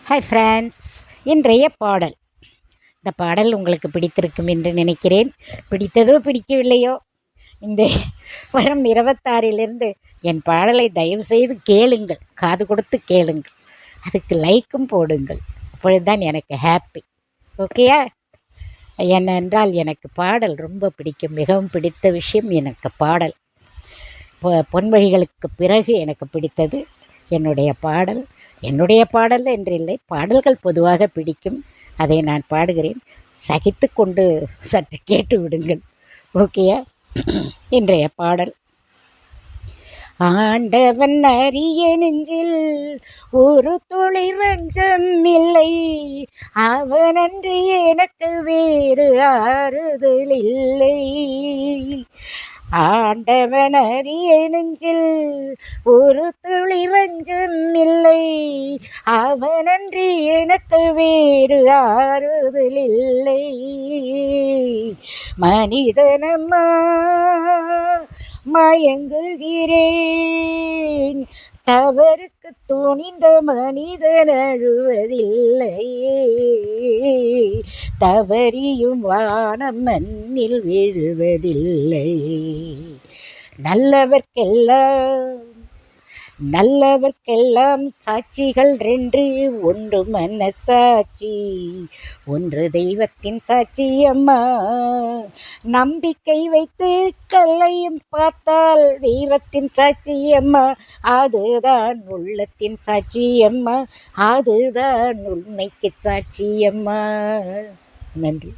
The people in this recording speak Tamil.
ஹாய் ஃப்ரெண்ட்ஸ், இன்றைய பாடல். இந்த பாடல் உங்களுக்கு பிடித்திருக்கும் என்று நினைக்கிறேன். பிடித்ததோ பிடிக்கவில்லையோ, இந்த வரும் 26 என் பாடலை தயவு செய்து கேளுங்கள், காது கொடுத்து கேளுங்கள், அதுக்கு லைக்கும் போடுங்கள். அப்பொழுதுதான் எனக்கு ஹாப்பி. ஓகேயா? ஏனென்றால் எனக்கு பாடல் ரொம்ப பிடிக்கும். மிகவும் பிடித்த விஷயம் எனக்கு பாடல். பொன்வழிகளுக்கு பிறகு எனக்கு பிடித்தது என்னுடைய பாடல். என்னுடைய பாடல் என்றில்லை, பாடல்கள் பொதுவாக பிடிக்கும். அதை நான் பாடுகிறேன், சகித்து கொண்டு சற்று கேட்டு விடுங்கள். ஓகேயா? இன்றைய பாடல். ஆண்டவன் அறிய நெஞ்சில் ஒரு துளி வஞ்சம் இல்லை, அவனன்று எனக்கு வேறு ஆறுதல் இல்லை. ஆண்டவன் அறிய நெஞ்சில் ஒரு துளி வஞ்சம் இல்லை, அவனன்றி எனக்கு வேறு ஆறுதல் இல்லை. மனிதனம்மா மயங்குகிறேன், தவறுக்கு துணிந்த மனிதன் அழுவதில்லை, தவறியும் வானம் மண்ணில் விழுவதில்லை. நல்லவர்க்கெல்லாம் சாட்சிகள் 2, ஒன்று மனசாட்சி, ஒன்று தெய்வத்தின் சாட்சி. அம்மா, நம்பிக்கை வைத்து கல்லையும் பார்த்தால் தெய்வத்தின் சாட்சி. அம்மா, அதுதான் உள்ளத்தின் சாட்சி. அம்மா, அதுதான் உண்மைக்கு சாட்சி. அம்மா, நன்றி.